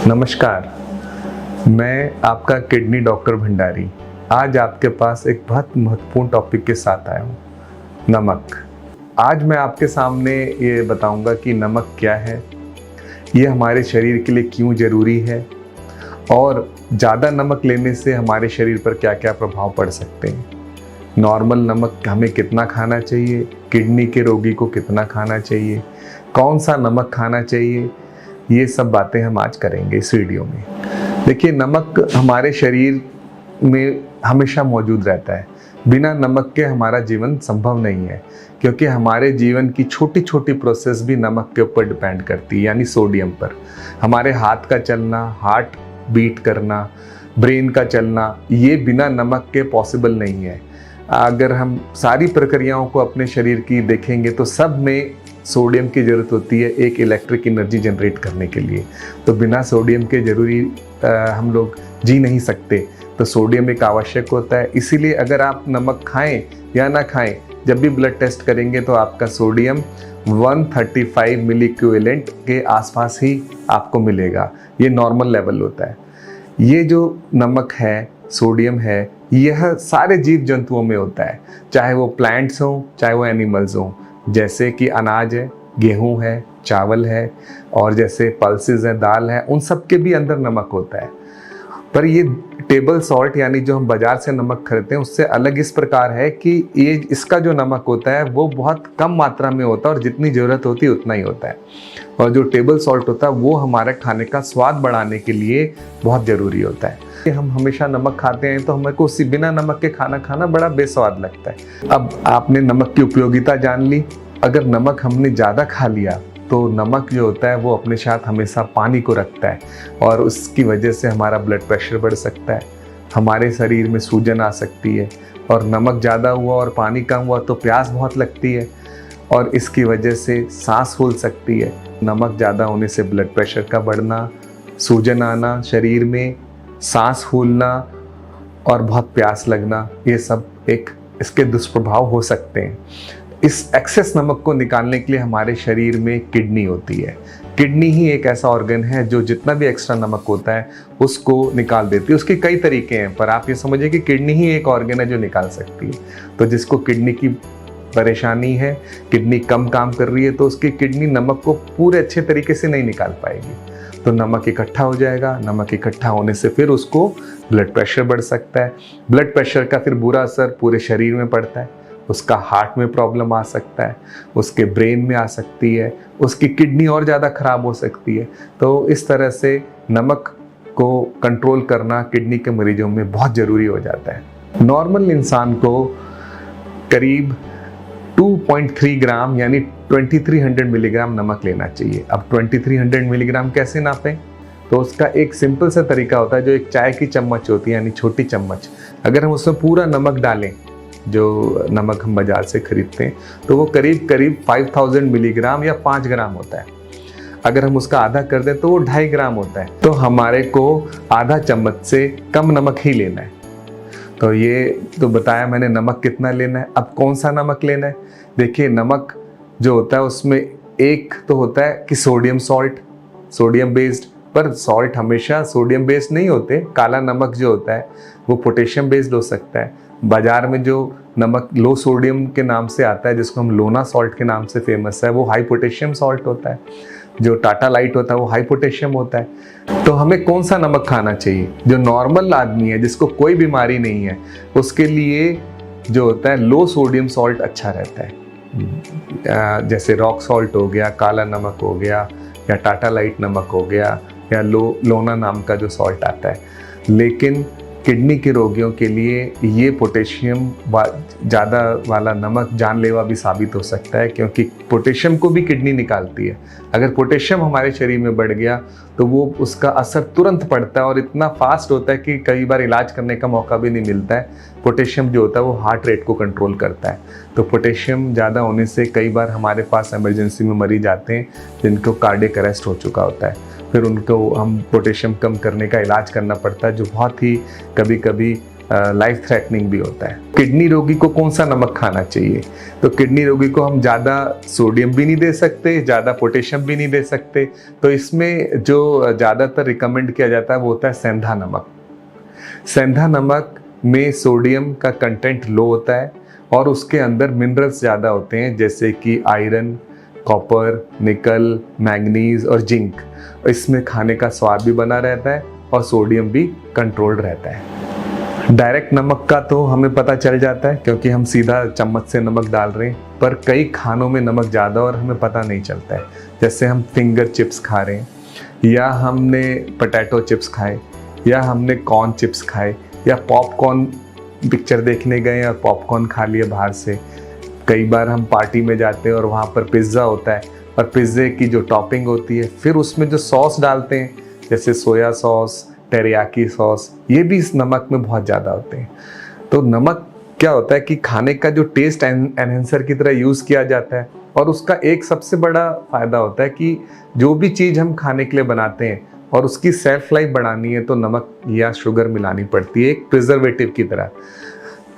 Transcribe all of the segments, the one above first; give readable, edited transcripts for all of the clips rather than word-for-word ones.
नमस्कार, मैं आपका किडनी डॉक्टर भंडारी आज आपके पास एक बहुत महत्वपूर्ण टॉपिक के साथ आया हूँ, नमक। आज मैं आपके सामने ये बताऊंगा कि नमक क्या है, ये हमारे शरीर के लिए क्यों ज़रूरी है और ज़्यादा नमक लेने से हमारे शरीर पर क्या क्या प्रभाव पड़ सकते हैं। नॉर्मल नमक हमें कितना खाना चाहिए, किडनी के रोगी को कितना खाना चाहिए, कौन सा नमक खाना चाहिए, ये सब बातें हम आज करेंगे इस वीडियो में। देखिए, नमक हमारे शरीर में हमेशा मौजूद रहता है। बिना नमक के हमारा जीवन संभव नहीं है, क्योंकि हमारे जीवन की छोटी छोटी प्रोसेस भी नमक के ऊपर डिपेंड करती है, यानी सोडियम पर। हमारे हाथ का चलना, हार्ट बीट करना, ब्रेन का चलना, ये बिना नमक के पॉसिबल नहीं है। अगर हम सारी प्रक्रियाओं को अपने शरीर की देखेंगे तो सब में सोडियम की ज़रूरत होती है एक इलेक्ट्रिक एनर्जी जनरेट करने के लिए। तो बिना सोडियम के ज़रूरी हम लोग जी नहीं सकते। तो सोडियम एक आवश्यक होता है। इसीलिए अगर आप नमक खाएं या ना खाएं, जब भी ब्लड टेस्ट करेंगे तो आपका सोडियम 135 मिली इक्विवेलेंट के आसपास ही आपको मिलेगा। ये नॉर्मल लेवल होता है। ये जो नमक है, सोडियम है, यह सारे जीव जंतुओं में होता है, चाहे वो प्लांट्स हों चाहे वो एनिमल्स हों। जैसे कि अनाज है, गेहूं है, चावल है, और जैसे पल्सेस हैं, दाल है, उन सब के भी अंदर नमक होता है। पर ये टेबल सॉल्ट यानी जो हम बाजार से नमक खरीदते हैं उससे अलग इस प्रकार है कि ये इसका जो नमक होता है वो बहुत कम मात्रा में होता है और जितनी ज़रूरत होती है उतना ही होता है। और जो टेबल सॉल्ट होता है वो हमारे खाने का स्वाद बढ़ाने के लिए बहुत ज़रूरी होता है। हम हमेशा नमक खाते हैं तो हमें को उसी बिना नमक के खाना खाना बड़ा बेस्वाद लगता है। अब आपने नमक की उपयोगिता जान ली। अगर नमक हमने ज़्यादा खा लिया तो नमक जो होता है वो अपने साथ हमेशा पानी को रखता है और उसकी वजह से हमारा ब्लड प्रेशर बढ़ सकता है, हमारे शरीर में सूजन आ सकती है, और नमक ज़्यादा हुआ और पानी कम हुआ तो प्यास बहुत लगती है और इसकी वजह से सांस फूल सकती है। नमक ज़्यादा होने से ब्लड प्रेशर का बढ़ना, सूजन आना शरीर में, सांस फूलना और बहुत प्यास लगना, ये सब एक इसके दुष्प्रभाव हो सकते हैं। इस एक्सेस नमक को निकालने के लिए हमारे शरीर में किडनी होती है। किडनी ही एक ऐसा ऑर्गन है जो जितना भी एक्स्ट्रा नमक होता है उसको निकाल देती है। उसके कई तरीके हैं, पर आप ये समझिए कि किडनी ही एक ऑर्गन है जो निकाल सकती है। तो जिसको किडनी की परेशानी है, किडनी कम काम कर रही है, तो उसकी किडनी नमक को पूरे अच्छे तरीके से नहीं निकाल पाएगी। तो नमक इकट्ठा हो जाएगा। नमक इकट्ठा होने से फिर उसको ब्लड प्रेशर बढ़ सकता है। ब्लड प्रेशर का फिर बुरा असर पूरे शरीर में पड़ता है। उसका हार्ट में प्रॉब्लम आ सकता है, उसके ब्रेन में आ सकती है, उसकी किडनी और ज़्यादा खराब हो सकती है। तो इस तरह से नमक को कंट्रोल करना किडनी के मरीजों में बहुत ज़रूरी हो जाता है। नॉर्मल इंसान को करीब 2.3 ग्राम यानी 2300 मिलीग्राम नमक लेना चाहिए। अब 2300 मिलीग्राम कैसे नापें? तो उसका एक सिंपल सा तरीका होता है, जो एक चाय की चम्मच होती है यानी छोटी चम्मच, अगर हम उसमें पूरा नमक डालें, जो नमक हम बाजार से खरीदते हैं, तो वो करीब करीब 5000 मिलीग्राम या 5 ग्राम होता है। अगर हम उसका आधा कर दें तो वो 2.5 ग्राम होता है। तो हमारे को आधा चम्मच से कम नमक ही लेना है। तो ये तो बताया मैंने नमक कितना लेना है। अब कौन सा नमक लेना है? देखिए, नमक जो होता है उसमें एक तो होता है कि सोडियम सॉल्ट, सोडियम बेस्ड, पर सॉल्ट हमेशा सोडियम बेस्ड नहीं होते। काला नमक जो होता है वो पोटेशियम बेस्ड हो सकता है। बाजार में जो नमक लो सोडियम के नाम से आता है, जिसको हम लोना सॉल्ट के नाम से फेमस है, वो हाई पोटेशियम सॉल्ट होता है। जो टाटा लाइट होता है वो हाई पोटेशियम होता है। तो हमें कौन सा नमक खाना चाहिए? जो नॉर्मल आदमी है, जिसको कोई बीमारी नहीं है, उसके लिए जो होता है लो सोडियम सॉल्ट अच्छा रहता है। जैसे रॉक सॉल्ट हो गया, काला नमक हो गया, या टाटा लाइट नमक हो गया, या लोना नाम का जो सॉल्ट आता है। लेकिन किडनी के रोगियों के लिए ये पोटेशियम ज़्यादा वाला नमक जानलेवा भी साबित हो सकता है, क्योंकि पोटेशियम को भी किडनी निकालती है। अगर पोटेशियम हमारे शरीर में बढ़ गया तो वो उसका असर तुरंत पड़ता है और इतना फास्ट होता है कि कई बार इलाज करने का मौका भी नहीं मिलता है। पोटेशियम जो होता है वो हार्ट रेट को कंट्रोल करता है। तो पोटेशियम ज़्यादा होने से कई बार हमारे पास इमरजेंसी में मरीज आते हैं जिनको कार्डियक अरेस्ट हो चुका होता है। फिर उनको हम पोटेशियम कम करने का इलाज करना पड़ता है, जो बहुत ही कभी कभी लाइफ थ्रेटनिंग भी होता है। किडनी रोगी को कौन सा नमक खाना चाहिए? तो किडनी रोगी को हम ज़्यादा सोडियम भी नहीं दे सकते, ज़्यादा पोटेशियम भी नहीं दे सकते। तो इसमें जो ज़्यादातर रिकमेंड किया जाता है वो होता है सेंधा नमक। सेंधा नमक में सोडियम का कंटेंट लो होता है और उसके अंदर मिनरल्स ज़्यादा होते हैं, जैसे कि आयरन, कॉपर, निकल, मैंगनीज और जिंक। इसमें खाने का स्वाद भी बना रहता है और सोडियम भी कंट्रोल्ड रहता है। डायरेक्ट नमक का तो हमें पता चल जाता है क्योंकि हम सीधा चम्मच से नमक डाल रहे हैं, पर कई खानों में नमक ज़्यादा और हमें पता नहीं चलता है। जैसे हम फिंगर चिप्स खा रहे हैं, या हमने पोटैटो चिप्स खाए, या हमने कॉर्न चिप्स खाए, या पॉपकॉर्न पिक्चर देखने गए और पॉपकॉर्न खा लिए बाहर से। कई बार हम पार्टी में जाते हैं और वहाँ पर पिज़्ज़ा होता है और पिज़्ज़े की जो टॉपिंग होती है, फिर उसमें जो सॉस डालते हैं जैसे सोया सॉस, टेरियाकी सॉस, ये भी इस नमक में बहुत ज़्यादा होते हैं। तो नमक क्या होता है कि खाने का जो टेस्ट एनहेंसर की तरह यूज़ किया जाता है, और उसका एक सबसे बड़ा फ़ायदा होता है कि जो भी चीज़ हम खाने के लिए बनाते हैं और उसकी सेल्फ लाइफ बढ़ानी है तो नमक या शुगर मिलानी पड़ती है, एक प्रिजर्वेटिव की तरह।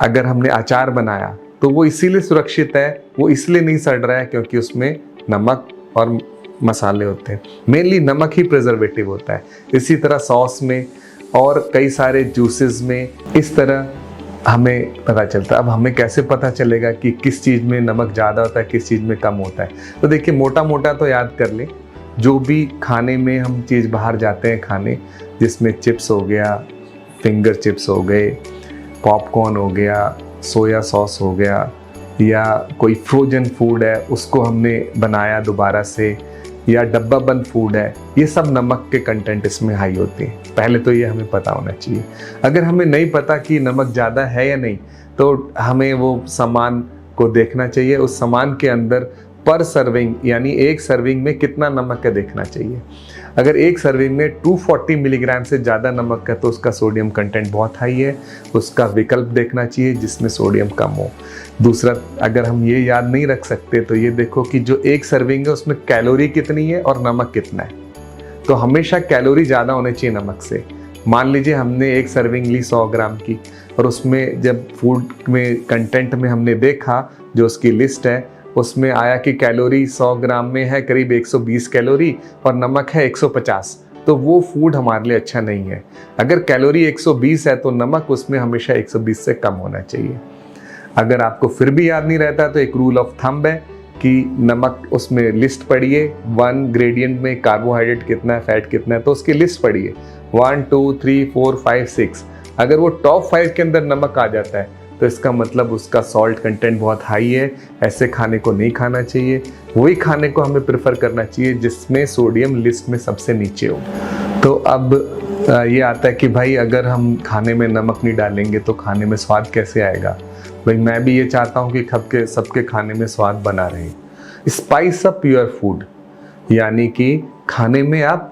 अगर हमने अचार बनाया तो वो इसीलिए सुरक्षित है, वो इसलिए नहीं सड़ रहा है क्योंकि उसमें नमक और मसाले होते हैं। मेनली नमक ही प्रिजर्वेटिव होता है। इसी तरह सॉस में और कई सारे जूसेस में इस तरह हमें पता चलता है। अब हमें कैसे पता चलेगा कि किस चीज़ में नमक ज़्यादा होता है, किस चीज़ में कम होता है? तो देखिए, मोटा मोटा तो याद कर लें, जो भी खाने में हम चीज़ बाहर जाते हैं खाने, जिसमें चिप्स हो गया, फिंगर चिप्स हो गए, पॉपकॉर्न हो गया, सोया सॉस हो गया, या कोई फ्रोजन फूड है उसको हमने बनाया दोबारा से, या डब्बा बंद फूड है, ये सब नमक के कंटेंट इसमें हाई होते हैं। पहले तो ये हमें पता होना चाहिए। अगर हमें नहीं पता कि नमक ज़्यादा है या नहीं, तो हमें वो सामान को देखना चाहिए, उस सामान के अंदर पर सर्विंग यानी एक सर्विंग में कितना नमक है देखना चाहिए। अगर एक सर्विंग में 240 मिलीग्राम से ज़्यादा नमक है तो उसका सोडियम कंटेंट बहुत हाई है, उसका विकल्प देखना चाहिए जिसमें सोडियम कम हो। दूसरा, अगर हम ये याद नहीं रख सकते तो ये देखो कि जो एक सर्विंग है उसमें कैलोरी कितनी है और नमक कितना है। तो हमेशा कैलोरी ज़्यादा होने चाहिए नमक से। मान लीजिए हमने एक सर्विंग ली 100 ग्राम की, और उसमें जब फूड में कंटेंट में हमने देखा जो उसकी लिस्ट है, उसमें आया कि कैलोरी 100 ग्राम में है करीब 120 कैलोरी और नमक है 150, तो वो फूड हमारे लिए अच्छा नहीं है। अगर कैलोरी 120 है तो नमक उसमें हमेशा 120 से कम होना चाहिए। अगर आपको फिर भी याद नहीं रहता तो एक रूल ऑफ थंब है कि नमक उसमें लिस्ट पढ़िए, 1 ग्रेडियंट में कार्बोहाइड्रेट कितना है, फैट कितना है, तो उसकी लिस्ट पढ़िए 1 2 3 4 5 6। अगर वो टॉप 5 के अंदर नमक आ जाता है तो इसका मतलब उसका सॉल्ट कंटेंट बहुत हाई है, ऐसे खाने को नहीं खाना चाहिए। वही खाने को हमें प्रेफर करना चाहिए जिसमें सोडियम लिस्ट में सबसे नीचे हो। तो अब ये आता है कि भाई अगर हम खाने में नमक नहीं डालेंगे तो खाने में स्वाद कैसे आएगा? भाई मैं भी ये चाहता हूँ कि सबके खाने में स्वाद बना रहे। स्पाइस अप योर फूड, यानी कि खाने में आप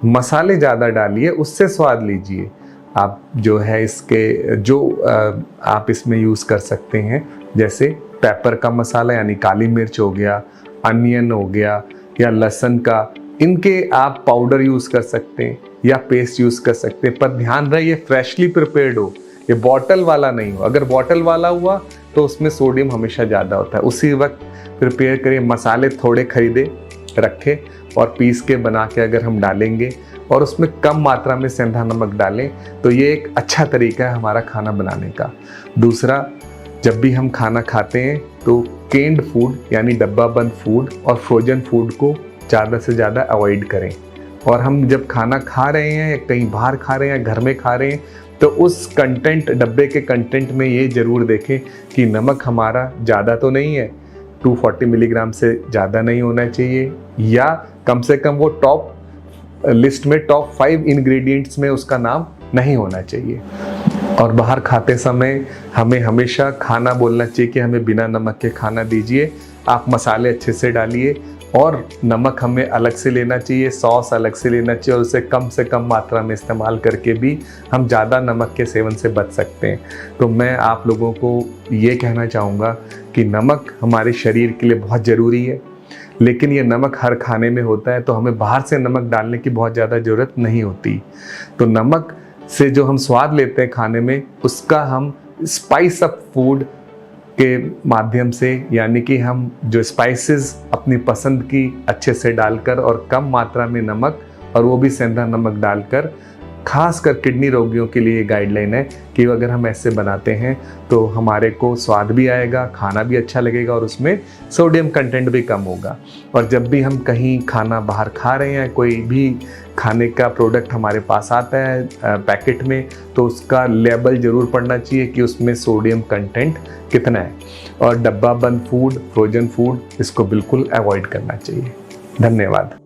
मसाले ज़्यादा डालिए, उससे स्वाद लीजिए। आप जो है इसके जो आप इसमें यूज़ कर सकते हैं, जैसे पेपर का मसाला यानी काली मिर्च हो गया, अनियन हो गया, या लहसुन का, इनके आप पाउडर यूज़ कर सकते हैं या पेस्ट यूज़ कर सकते हैं। पर ध्यान रहे ये फ्रेशली प्रिपेयर्ड हो, ये बॉटल वाला नहीं हो। अगर बॉटल वाला हुआ तो उसमें सोडियम हमेशा ज़्यादा होता है। उसी वक्त प्रिपेयर करिए, मसाले थोड़े खरीदे रखें और पीस के बना के अगर हम डालेंगे और उसमें कम मात्रा में सेंधा नमक डालें तो ये एक अच्छा तरीका है हमारा खाना बनाने का। दूसरा, जब भी हम खाना खाते हैं तो केन्ड फूड यानी डब्बा बंद फूड और फ्रोजन फूड को ज़्यादा से ज़्यादा अवॉइड करें। और हम जब खाना खा रहे हैं या कहीं बाहर खा रहे हैं या घर में खा रहे हैं तो उस कंटेंट, डब्बे के कंटेंट में ये ज़रूर देखें कि नमक हमारा ज़्यादा तो नहीं है, 240 मिलीग्राम से ज़्यादा नहीं होना चाहिए, या कम से कम वो टॉप लिस्ट में टॉप 5 इंग्रेडिएंट्स में उसका नाम नहीं होना चाहिए। और बाहर खाते समय हमें हमेशा खाना बोलना चाहिए कि हमें बिना नमक के खाना दीजिए। आप मसाले अच्छे से डालिए और नमक हमें अलग से लेना चाहिए, सॉस अलग से लेना चाहिए, और उसे कम से कम मात्रा में इस्तेमाल करके भी हम ज़्यादा नमक के सेवन से बच सकते हैं। तो मैं आप लोगों को ये कहना चाहूँगा कि नमक हमारे शरीर के लिए बहुत ज़रूरी है, लेकिन ये नमक हर खाने में होता है तो हमें बाहर से नमक डालने की बहुत ज़्यादा ज़रूरत नहीं होती। तो नमक से जो हम स्वाद लेते हैं खाने में, उसका हम स्पाइस अप फूड के माध्यम से, यानी कि हम जो स्पाइसेस अपनी पसंद की अच्छे से डालकर और कम मात्रा में नमक, और वो भी सेंधा नमक डालकर, खासकर किडनी रोगियों के लिए गाइडलाइन है कि अगर हम ऐसे बनाते हैं तो हमारे को स्वाद भी आएगा, खाना भी अच्छा लगेगा और उसमें सोडियम कंटेंट भी कम होगा। और जब भी हम कहीं खाना बाहर खा रहे हैं, कोई भी खाने का प्रोडक्ट हमारे पास आता है पैकेट में, तो उसका लेबल ज़रूर पढ़ना चाहिए कि उसमें सोडियम कंटेंट कितना है। और डब्बा बंद फूड, फ्रोजन फूड, इसको बिल्कुल अवॉइड करना चाहिए। धन्यवाद।